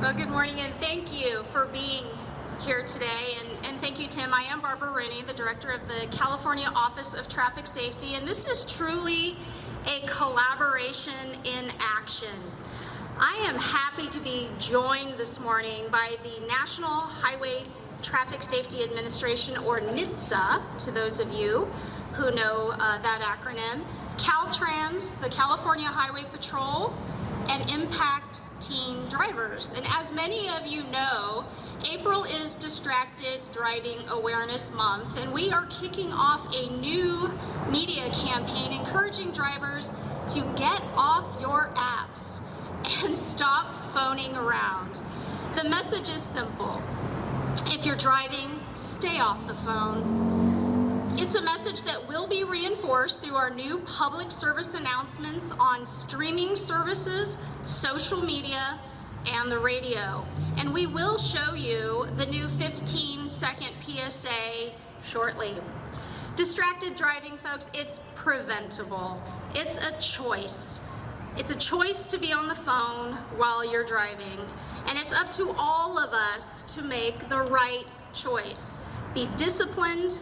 Well, good morning, and thank you for being here today. And thank you, Tim. I am Barbara Rooney, the director of the California Office of Traffic Safety, and this is truly a collaboration in action. I am happy to be joined this morning by the National Highway Traffic Safety Administration, or NHTSA, to those of you who know that acronym, Caltrans, the California Highway Patrol, and Impact Teen Drivers. And as many of you know, April is Distracted Driving Awareness Month, and we are kicking off a new media campaign encouraging drivers to get off your apps and stop phoning around. The message is simple. If you're driving, stay off the phone. It's a message that will be reinforced through our new public service announcements on streaming services, social media, and the radio. And we will show you the new 15-second PSA shortly. Distracted driving, folks, it's preventable. It's a choice. It's a choice to be on the phone while you're driving. And it's up to all of us to make the right choice. Be disciplined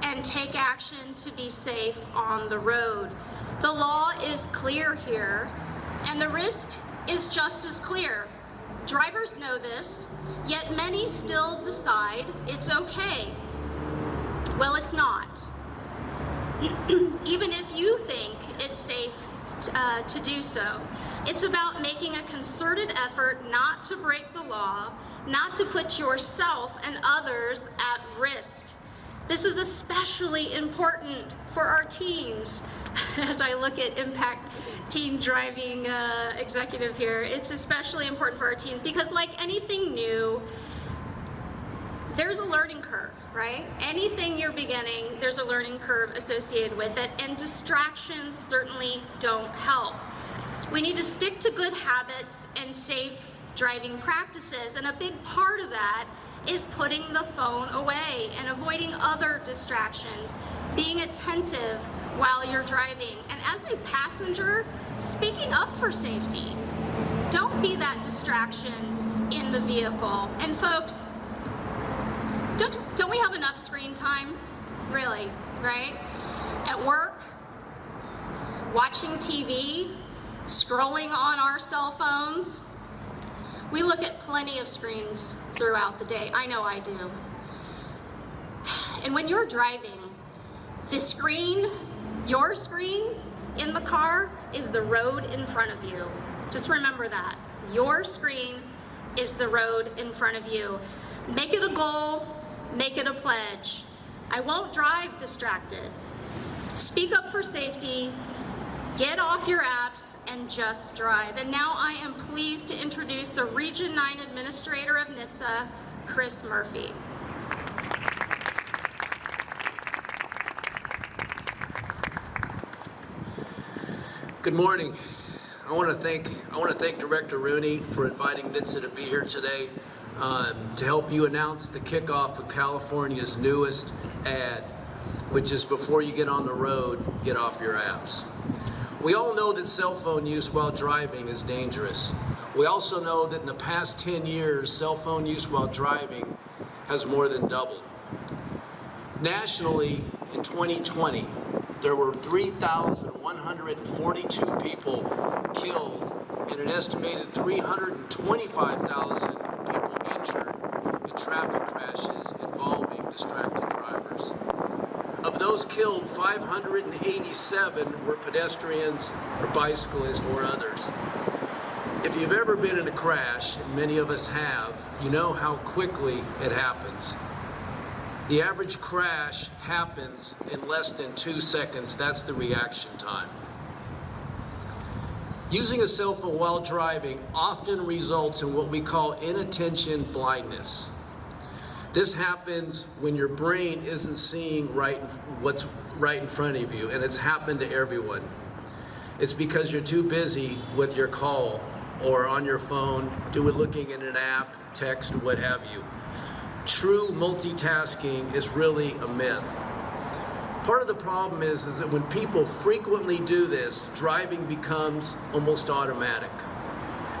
and take action to be safe on the road. The law is clear here, and the risk is just as clear. Drivers know this, yet many still decide it's okay. Well, it's not. Even if you think it's safe to do so. It's about making a concerted effort not to break the law, not to put yourself and others at risk. This is especially important for our teens. As I look at Impact Teen Driving Executive here, it's especially important for our teens because, like anything new, there's a learning curve, right? Anything you're beginning, there's a learning curve associated with it, and distractions certainly don't help. We need to stick to good habits and safe driving practices, and a big part of that is putting the phone away and avoiding other distractions, being attentive while you're driving, and as a passenger, speaking up for safety. Don't be that distraction in the vehicle. And folks, don't we have enough screen time? Really, right? At work, watching TV, scrolling on our cell phones. We look at plenty of screens throughout the day. I know I do. And when you're driving, the screen, your screen in the car is the road in front of you. Just remember that. Your screen is the road in front of you. Make it a goal, make it a pledge. I won't drive distracted. Speak up for safety. Get off your apps and just drive. And now I am pleased to introduce the Region 9 Administrator of NHTSA, Chris Murphy. Good morning. I want to thank Director Rooney for inviting NHTSA to be here today to help you announce the kickoff of California's newest ad, which is before you get on the road, get off your apps. We all know that cell phone use while driving is dangerous. We also know that in the past 10 years, cell phone use while driving has more than doubled. Nationally, in 2020, there were 3,142 people killed and an estimated 325,000 people injured in traffic crashes involving distracted drivers. Of those killed, 587 were pedestrians or bicyclists or others. If you've ever been in a crash, and many of us have, you know how quickly it happens. The average crash happens in less than 2 seconds. That's the reaction time. Using a cell phone while driving often results in what we call inattention blindness. This happens when your brain isn't seeing what's right in front of you, and it's happened to everyone. It's because you're too busy with your call or on your phone, looking at an app, text, what have you. True multitasking is really a myth. Part of the problem is that when people frequently do this, driving becomes almost automatic.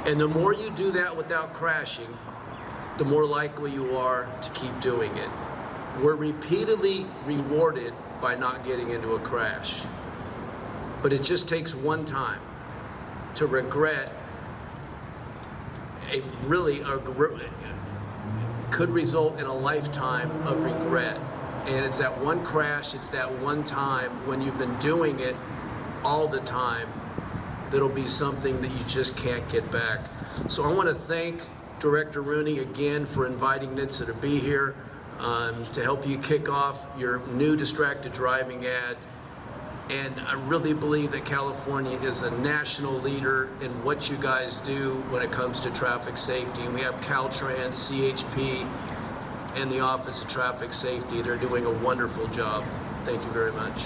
And the more you do that without crashing, the more likely you are to keep doing it. We're repeatedly rewarded by not getting into a crash. But it just takes one time to regret could result in a lifetime of regret. And it's that one crash, it's that one time when you've been doing it all the time, that'll be something that you just can't get back. So I want to thank Director Rooney again for inviting NHTSA to be here to help you kick off your new distracted driving ad. And I really believe that California is a national leader in what you guys do when it comes to traffic safety. And we have Caltrans, CHP, and the Office of Traffic Safety. They're doing a wonderful job. Thank you very much.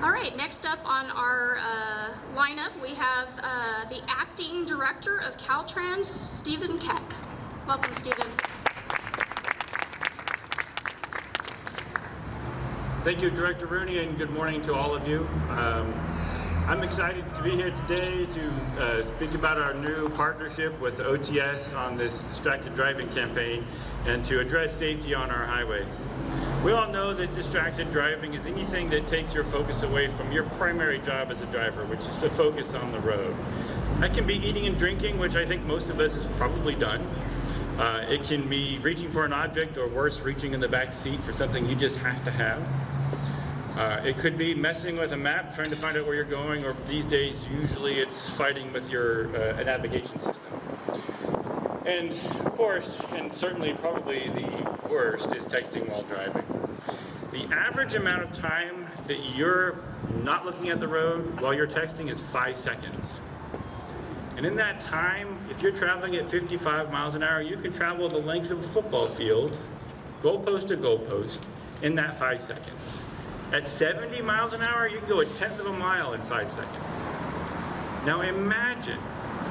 All right, next up on our lineup, we have the Acting Director of Caltrans, Stephen Keck. Welcome, Stephen. Thank you, Director Rooney, and good morning to all of you. I'm excited to be here today to speak about our new partnership with OTS on this distracted driving campaign and to address safety on our highways. We all know that distracted driving is anything that takes your focus away from your primary job as a driver, which is to focus on the road. That can be eating and drinking, which I think most of us has probably done. It can be reaching for an object, or worse, reaching in the back seat for something you just have to have. It could be messing with a map, trying to find out where you're going, or these days, usually it's fighting with your navigation system. And of course, and certainly probably the worst, is texting while driving. The average amount of time that you're not looking at the road while you're texting is 5 seconds. And in that time, if you're traveling at 55 miles an hour, you can travel the length of a football field, goalpost to goalpost, in that 5 seconds. At 70 miles an hour, you can go 1/10 of a mile in 5 seconds. Now imagine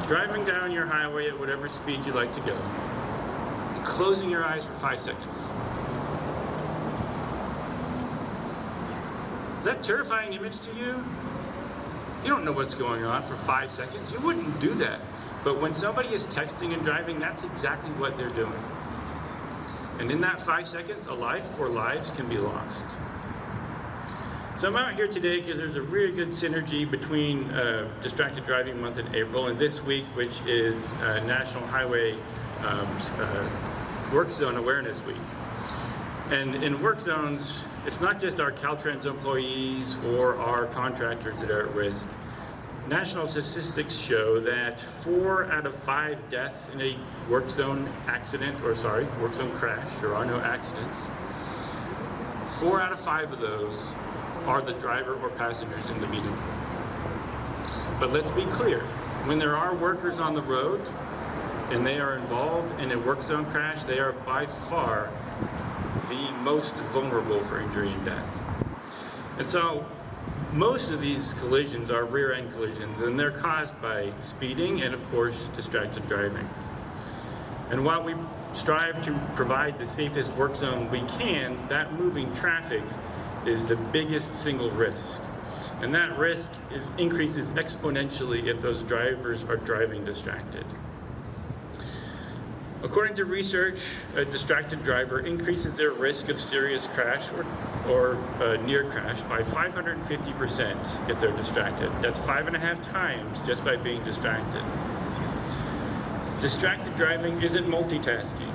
driving down your highway at whatever speed you like to go, closing your eyes for 5 seconds. Is that a terrifying image to you? You don't know what's going on for 5 seconds. You wouldn't do that. But when somebody is texting and driving, that's exactly what they're doing. And in that 5 seconds, a life or lives can be lost. So I'm out here today because there's a really good synergy between Distracted Driving Month in April and this week, which is National Highway Work Zone Awareness Week. And in work zones, it's not just our Caltrans employees or our contractors that are at risk. National statistics show that 4 out of 5 deaths in a work zone accident, work zone crash, there are no accidents. 4 out of 5 of those are the driver or passengers in the vehicle. But let's be clear, when there are workers on the road and they are involved in a work zone crash, they are by far the most vulnerable for injury and death. And so most of these collisions are rear end collisions, and they're caused by speeding and of course distracted driving. And while we strive to provide the safest work zone we can, that moving traffic is the biggest single risk. And that risk increases exponentially if those drivers are driving distracted. According to research, a distracted driver increases their risk of serious crash or near crash by 550% if they're distracted. That's 5.5 times just by being distracted. Distracted driving isn't multitasking.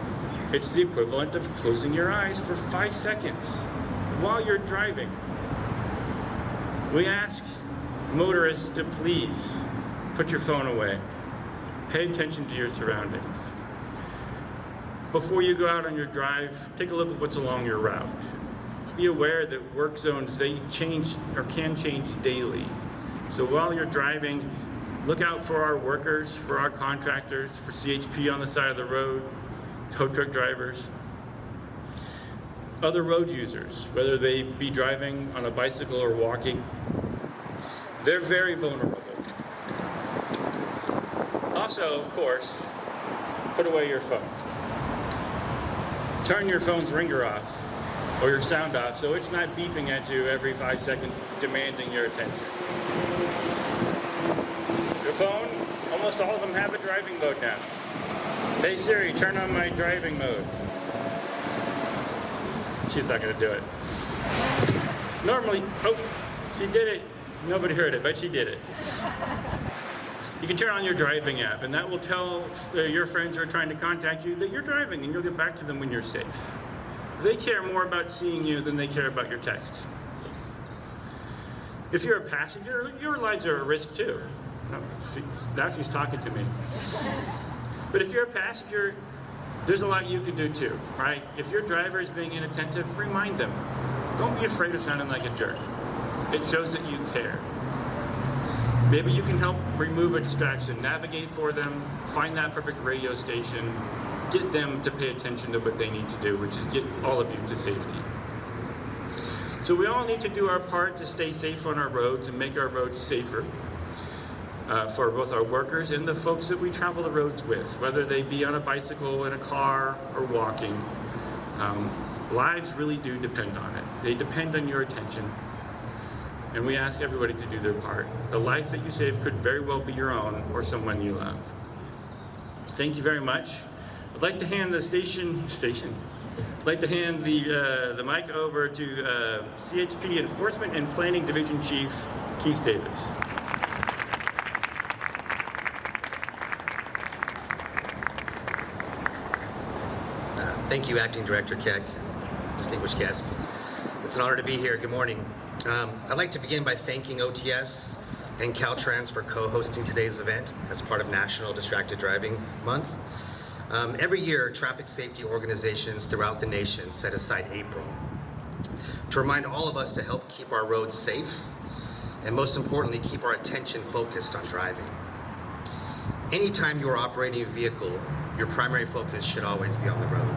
It's the equivalent of closing your eyes for 5 seconds while you're driving. We ask motorists to please put your phone away. Pay attention to your surroundings. Before you go out on your drive, take a look at what's along your route. Be aware that work zones, they change or can change daily. So while you're driving, look out for our workers, for our contractors, for CHP on the side of the road, tow truck drivers, other road users, whether they be driving on a bicycle or walking. They're very vulnerable. Also, of course, put away your phone. Turn your phone's ringer off or your sound off, so it's not beeping at you every 5 seconds demanding your attention. Your phone, almost all of them have a driving mode now. Hey Siri, turn on my driving mode. She's not going to do it. Normally, oh, she did it. Nobody heard it, but she did it. You can turn on your driving app, and that will tell your friends who are trying to contact you that you're driving, and you'll get back to them when you're safe. They care more about seeing you than they care about your text. If you're a passenger, your lives are at risk too. Oh, see, now she's talking to me. But if you're a passenger, there's a lot you can do too, right? If your driver is being inattentive, remind them. Don't be afraid of sounding like a jerk. It shows that you care. Maybe you can help remove a distraction, navigate for them, find that perfect radio station, get them to pay attention to what they need to do, which is get all of you to safety. So we all need to do our part to stay safe on our roads and make our roads safer for both our workers and the folks that we travel the roads with, whether they be on a bicycle, in a car, or walking. Lives really do depend on it. They depend on your attention. And we ask everybody to do their part. The life that you save could very well be your own or someone you love. Thank you very much. I'd like to hand the I'd like to hand the mic over to CHP Enforcement and Planning Division Chief Keith Davis. Thank you, Acting Director Keck, distinguished guests. It's an honor to be here. Good morning. I'd like to begin by thanking OTS and Caltrans for co-hosting today's event as part of National Distracted Driving Month. Every year, traffic safety organizations throughout the nation set aside April to remind all of us to help keep our roads safe and, most importantly, keep our attention focused on driving. Anytime you are operating a vehicle, your primary focus should always be on the road.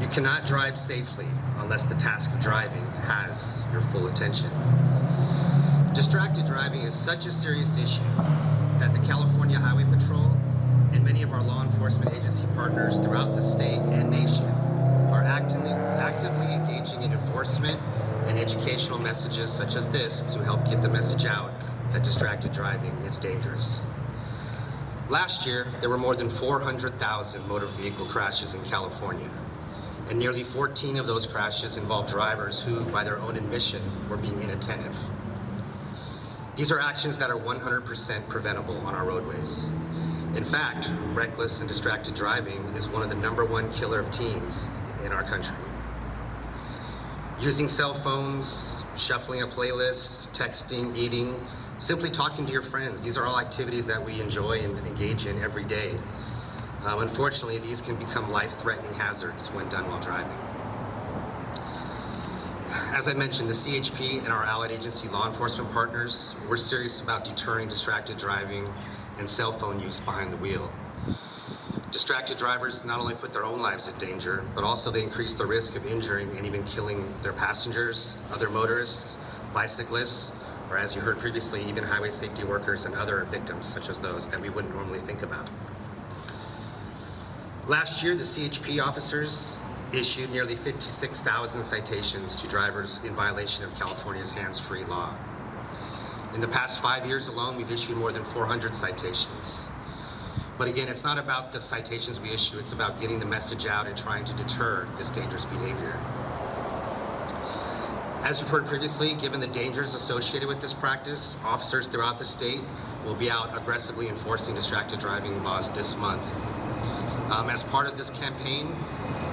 You cannot drive safely unless the task of driving has your full attention. Distracted driving is such a serious issue that the California Highway Patrol and many of our law enforcement agency partners throughout the state and nation are actively engaging in enforcement and educational messages such as this to help get the message out that distracted driving is dangerous. Last year, there were more than 400,000 motor vehicle crashes in California, and nearly 14 of those crashes involved drivers who, by their own admission, were being inattentive. These are actions that are 100% preventable on our roadways. In fact, reckless and distracted driving is one of the #1 killer of teens in our country. Using cell phones, shuffling a playlist, texting, eating, simply talking to your friends, these are all activities that we enjoy and engage in every day. Unfortunately, these can become life-threatening hazards when done while driving. As I mentioned, the CHP and our allied agency law enforcement partners, we're serious about deterring distracted driving and cell phone use behind the wheel. Distracted drivers not only put their own lives in danger, but also they increase the risk of injuring and even killing their passengers, other motorists, bicyclists, or as you heard previously, even highway safety workers and other victims such as those that we wouldn't normally think about. Last year, the CHP officers issued nearly 56,000 citations to drivers in violation of California's hands-free law. In the past 5 years alone, we've issued more than 400 citations. But again, it's not about the citations we issue, it's about getting the message out and trying to deter this dangerous behavior. As you've heard previously, given the dangers associated with this practice, officers throughout the state will be out aggressively enforcing distracted driving laws this month. As part of this campaign,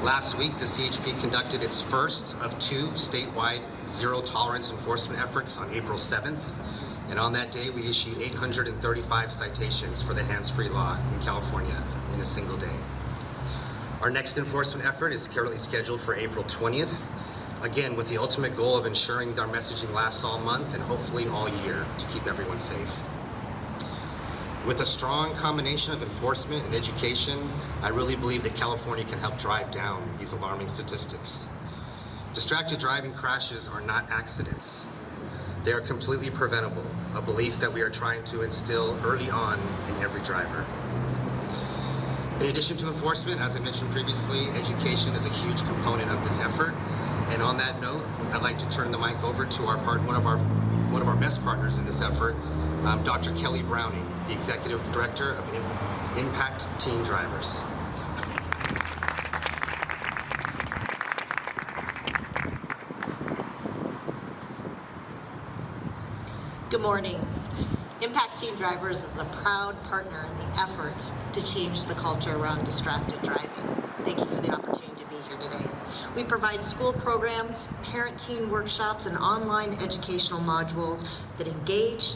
last week the CHP conducted its first of 2 statewide zero tolerance enforcement efforts on April 7th. And on that day, we issued 835 citations for the hands-free law in California in a single day. Our next enforcement effort is currently scheduled for April 20th, again with the ultimate goal of ensuring our messaging lasts all month and hopefully all year to keep everyone safe. With a strong combination of enforcement and education, I really believe that California can help drive down these alarming statistics. Distracted driving crashes are not accidents. They are completely preventable, a belief that we are trying to instill early on in every driver. In addition to enforcement, as I mentioned previously, education is a huge component of this effort, And on that note, I'd like to turn the mic over to one of our best partners in this effort, Dr. Kelly Browning, the Executive Director of Impact Teen Drivers. Good morning. Impact Teen Drivers is a proud partner in the effort to change the culture around distracted driving. Thank you for the opportunity to be here today. We provide school programs, parent-teen workshops, and online educational modules that engage,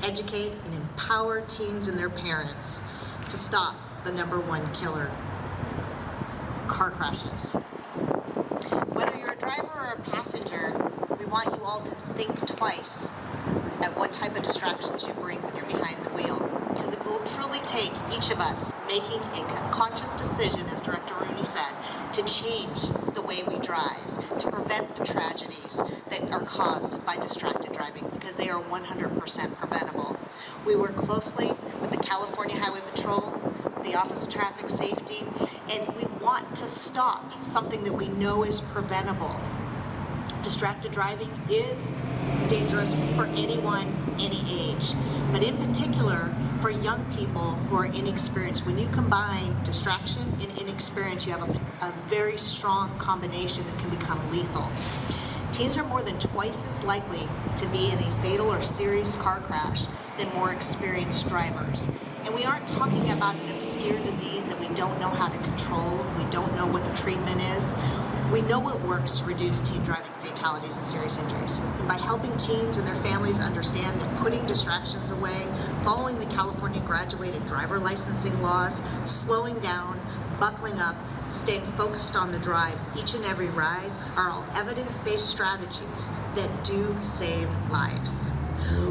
educate, and empower teens and their parents to stop the #1 killer, car crashes. Whether you're a driver or a passenger, we want you all to think twice at what type of distractions you bring when you're behind the wheel. Because it will truly take each of us making a conscious decision, as Director Rooney said, to change the way we drive, to prevent the tragedies that are caused by distracted driving, because they are 100% preventable. We work closely with the California Highway Patrol, the Office of Traffic Safety, and we want to stop something that we know is preventable. Distracted driving is dangerous for anyone, any age, but in particular for young people who are inexperienced. When you combine distraction and inexperience, you have a very strong combination that can become lethal. Teens are more than twice as likely to be in a fatal or serious car crash than more experienced drivers. And we aren't talking about an obscure disease that we don't know how to control, we don't know what the treatment is. We know it works to reduce teen driving fatalities and serious injuries. And by helping teens and their families understand that putting distractions away, following the California graduated driver licensing laws, slowing down, buckling up, staying focused on the drive each and every ride are all evidence-based strategies that do save lives.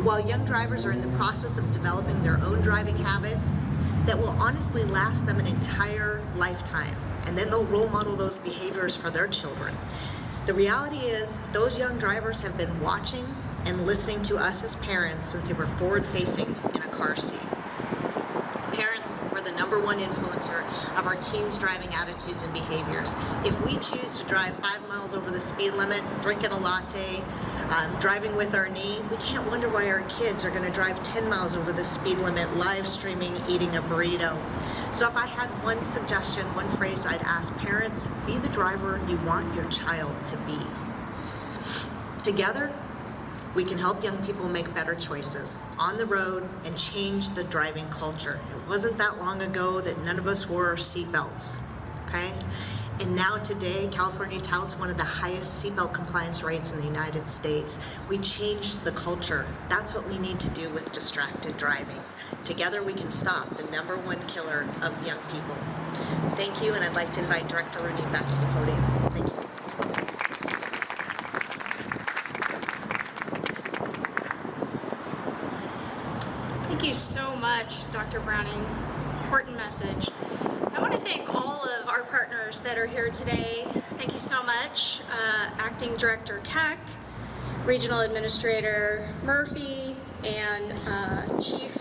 While young drivers are in the process of developing their own driving habits that will honestly last them an entire lifetime, and then they'll role model those behaviors for their children. The reality is those young drivers have been watching and listening to us as parents since they were forward-facing in a car seat. Parents were the #1 influencer of our teens' driving attitudes and behaviors. If we choose to drive 5 miles over the speed limit, drinking a latte, driving with our knee, we can't wonder why our kids are going to drive 10 miles over the speed limit, live streaming, eating a burrito. So if I had one suggestion, one phrase I'd ask parents, be the driver you want your child to be. Together, we can help young people make better choices on the road and change the driving culture. It wasn't that long ago that none of us wore our seatbelts, okay? And now today, California touts one of the highest seatbelt compliance rates in the United States. We changed the culture. That's what we need to do with distracted driving. Together we can stop the #1 killer of young people. Thank you, and I'd like to invite Director Rooney back to the podium. Thank you. Thank you so much, Dr. Browning. Important message. I want to thank all of our partners that are here today. Thank you so much. Acting Director Keck, Regional Administrator Murphy, and Chief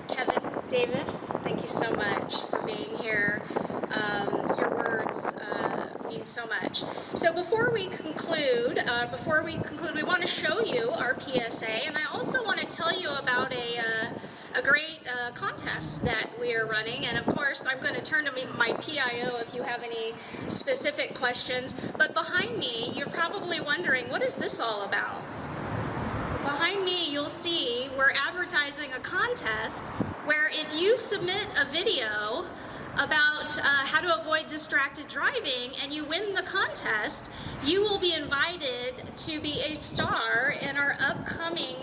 Kevin Davis. Thank you so much for being here. Your words mean so much. So before we conclude, we want to show you our PSA, and I also want to tell you about a great contest that we are running. And of course, I'm going to turn to my PIO if you have any specific questions. But behind me, you're probably wondering, what is this all about? Behind me, you'll see we're advertising a contest where if you submit a video about how to avoid distracted driving and you win the contest, you will be invited to be a star in our upcoming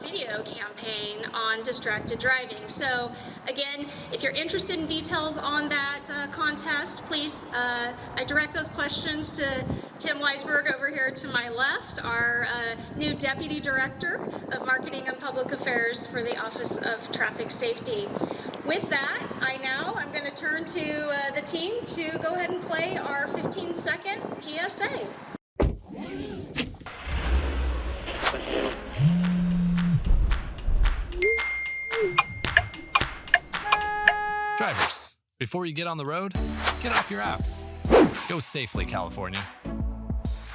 video campaign on distracted driving. So again, if you're interested in details on that contest, please, I direct those questions to Tim Weisberg over here to my left, our new Deputy Director of Marketing and Public Affairs for the Office of Traffic Safety. With that, I'm going to turn to the team to go ahead and play our 15-second PSA. Drivers, before you get on the road, get off your apps. Go safely, California.